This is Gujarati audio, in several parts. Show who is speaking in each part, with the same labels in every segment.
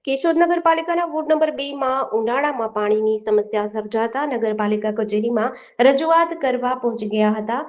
Speaker 1: કેશોદ નગરપાલિકાના વોર્ડ નંબર 2 માં ઉનાળામાં પાણીની સમસ્યા સર્જાતા નગરપાલિકા કચેરીમાં રજૂઆત કરવા પહોંચી ગયા હતા.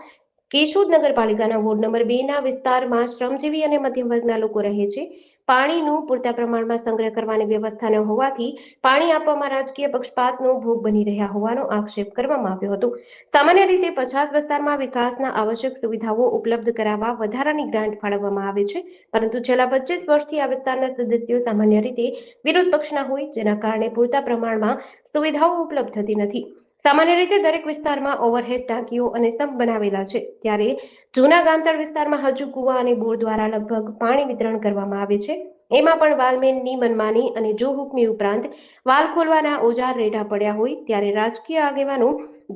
Speaker 1: કેશોદ નગરપાલિકાના વોર્ડ નંબર 2 ના વિસ્તારમાં શ્રમજીવી અને મધ્યમ વર્ગના લોકો રહે છે. પાણીનું પૂરતા પ્રમાણમાં સંગ્રહ કરવાની વ્યવસ્થા ન હોવાથી પાણી આપવામાં રાજકીય પક્ષપાતનો ભોગ બની રહ્યા હોવાનો આક્ષેપ કરવામાં આવ્યો હતો. સામાન્ય રીતે પછાત વિસ્તારમાં વિકાસના આવશ્યક સુવિધાઓ ઉપલબ્ધ કરાવવા વધારાની ગ્રાન્ટ ફાળવવામાં આવે છે, પરંતુ છેલ્લા 25 વર્ષથી આ વિસ્તારના સદસ્યો સામાન્ય રીતે વિરોધ પક્ષના હોય, જેના કારણે પૂરતા પ્રમાણમાં સુવિધાઓ ઉપલબ્ધ થતી નથી. સામાન્ય રીતે દરેક વિસ્તારમાં ઓવરહેડ ટાંકીઓ અને સમ્પ બનાવેલા છે, ત્યારે જૂના ગામતળ વિસ્તારમાં હજુ કુવા અને બોર દ્વારા લગભગ પાણી વિતરણ કરવામાં આવે છે. એમાં પણ વાલમેનની મનમાની અને જો હુકમી ઉપરાંત વાલ ખોલવાના ઓજાર રેઢા પડ્યા હોય, ત્યારે રાજકીય આગેવાનો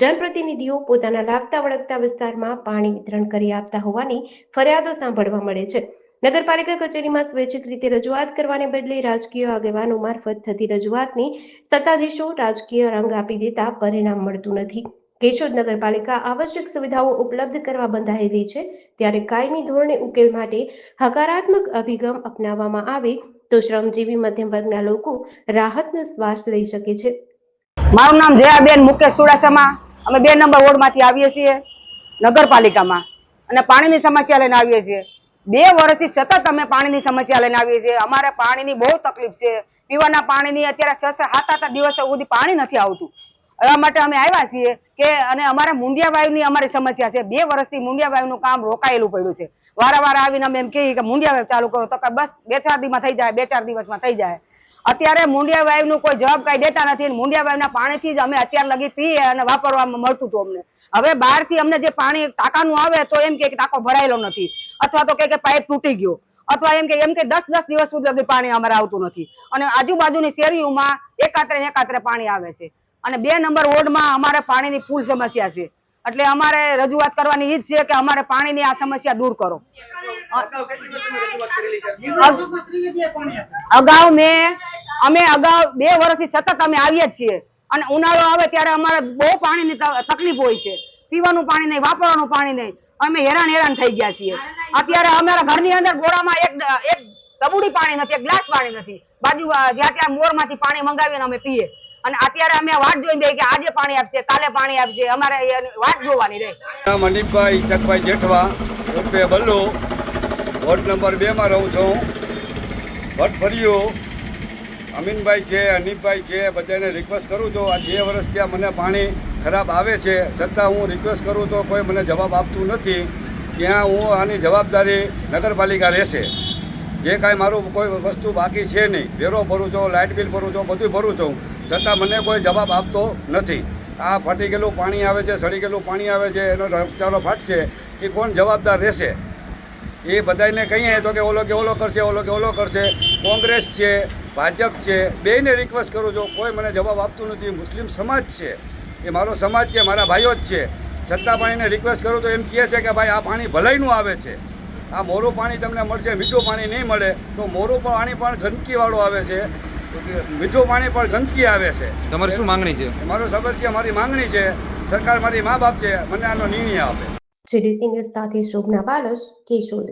Speaker 1: જનપ્રતિનિધિઓ પોતાના લાગતા વળગતા વિસ્તારમાં પાણી વિતરણ કરી આપતા હોવાની ફરિયાદો સાંભળવા મળે છે. નગરપાલિકા કચેરીમાં સ્વૈચ્છિક રીતે રજૂઆત કરવાને બદલે રાજકીય આગેવાનો મારફત થતી રજૂઆતની સત્તાધીશો રાજકીય રંગ આપી દેતા પરિણામ મળતું નથી. કેશોદ નગરપાલિકા આવશ્યક સુવિધાઓ ઉપલબ્ધ કરવા બંધાયેલી છે, ત્યારે કાયમી ધોરણે ઉકેલ માટે હકારાત્મક અભિગમ અપનાવવામાં આવે તો શ્રમજીવી મધ્યમ વર્ગના લોકો રાહતનો શ્વાસ લઈ શકે છે.
Speaker 2: મારું નામ જયાબેન મુકેશ સુડાસમા. અમે 2 નંબર વોર્ડમાંથી આવીએ છીએ નગરપાલિકામાં અને પાણીની સમસ્યા લઈને આવીએ છીએ. 2 વર્ષથી સતત અમે પાણીની સમસ્યા લઈને આવીએ છીએ. અમારે પાણીની બહુ તકલીફ છે. પીવાના પાણીની અત્યારે 6-7 દિવસો સુધી પાણી નથી આવતું. એવા માટે અમે આવ્યા છીએ કે અને અમારે મુંડિયા વાયુની અમારી સમસ્યા છે. 2 વર્ષથી મુંડિયા વાયુનું કામ રોકાયેલું પડ્યું છે. વારંવાર આવીને અમે એમ કહીએ કે મુંડિયા વાયુ ચાલુ કરો, તો કે બસ 2-4 દિવસમાં થઈ જાય, 2-4 દિવસમાં થઈ જાય. અત્યારે મુંડિયા વાયુનું કોઈ જવાબ કઈ દેતા નથી. મુંડિયા વાયુના પાણીથી જ અમે અત્યાર લગી પીએ અને વાપરવામાં મળતું હતું અમને. હવે બહારથી અમને જે પાણી ટાંકાનું આવે તો એમ કે ટાંકો ભરાયેલો નથી, અથવા તો કે પાઇપ તૂટી ગયો, અથવા એમ કે 10 દિવસ સુધી પાણી અમારે આવતું નથી. અને આજુબાજુની શેરીઓમાં એકાત્રે પાણી આવે છે. અને 2 નંબર વોર્ડમાં અમારે પાણીની ફૂલ સમસ્યા છે. એટલે અમારે રજૂઆત કરવાની ઈ જ છે કે અમારે પાણીની આ સમસ્યા દૂર કરો. અગાઉ અમે 2 વર્ષથી સતત અમે આવીએ છીએ અને ઉનાળો આવે ત્યારે અમારે બહુ પાણીની તકલીફ હોય છે. પીવાનું પાણી નહીં, વાપરવાનું પાણી નહીં, અમે હેરાન થઈ ગયા છીએ. અત્યારે અમારા ઘરની અંદર ગોળામાં એક તબુડી પાણી નથી, એક ગ્લાસ પાણી નથી. બાજુ જ્યાં ત્યાં મોરમાંથી પાણી મંગાવીને અમે પીએ. અને અત્યારે અમે વાટ જોઈને બે કે આજે પાણી આપશે, કાલે પાણી આપશે, અમારે વાટ જોવાની રહે.
Speaker 3: મનીષભાઈ ઈશકભાઈ જેઠવા ઉર્ફે બલ્લુ, વોર્ડ નંબર 2 માં રહું છું. ભટફળીઓ અમીનભાઈ છે, અનીફભાઈ છે, બધાને રિક્વેસ્ટ કરું છું. આ 2 વર્ષથી આ મને પાણી ખરાબ આવે છે, છતાં હું રિક્વેસ્ટ કરું તો કોઈ મને જવાબ આપતું નથી. ત્યાં હું આની જવાબદારી નગરપાલિકા રહેશે. જે કાંઈ મારું કોઈ વસ્તુ બાકી છે નહીં, વેરો ભરું છું, લાઇટ બિલ ભરું છું, બધું ભરું છું, છતાં મને કોઈ જવાબ આપતો નથી. આ ફાટી ગયેલું પાણી આવે છે, સડી ગયેલું પાણી આવે છે, એનો ચાલો ફાટશે, એ કોણ જવાબદાર રહેશે? એ બધાને કહીએ તો કે ઓલો કરશે, ઓલો કરશે. કોંગ્રેસ છે, ભાજપ છે, બેયને રિક્વેસ્ટ કરું છું, કોઈ મને જવાબ આપતું નથી. મુસ્લિમ સમાજ છે, એ મારો સમાજ છે, મારા ભાઈઓ જ છે, છતાં પણ એને રિક્વેસ્ટ કરું તો એમ કહે છે કે ભાઈ આ પાણી ભલાઈનું આવે છે, આ મોરું પાણી તમને મળશે, મીઠું પાણી નહીં મળે. તો મોરું પાણી પણ ગંદકીવાળું આવે છે, મીઠું પાણી પણ ગંદકી આવે છે.
Speaker 4: તમારી શું માંગણી છે?
Speaker 3: મારો સમસ્યા, મારી માંગણી છે, સરકાર મારી મા બાપ છે, મને આનો નિર્ણય આપે.
Speaker 1: જેડીસી ન્યૂઝ સાથે શોભના બાલશ, કેશોદ.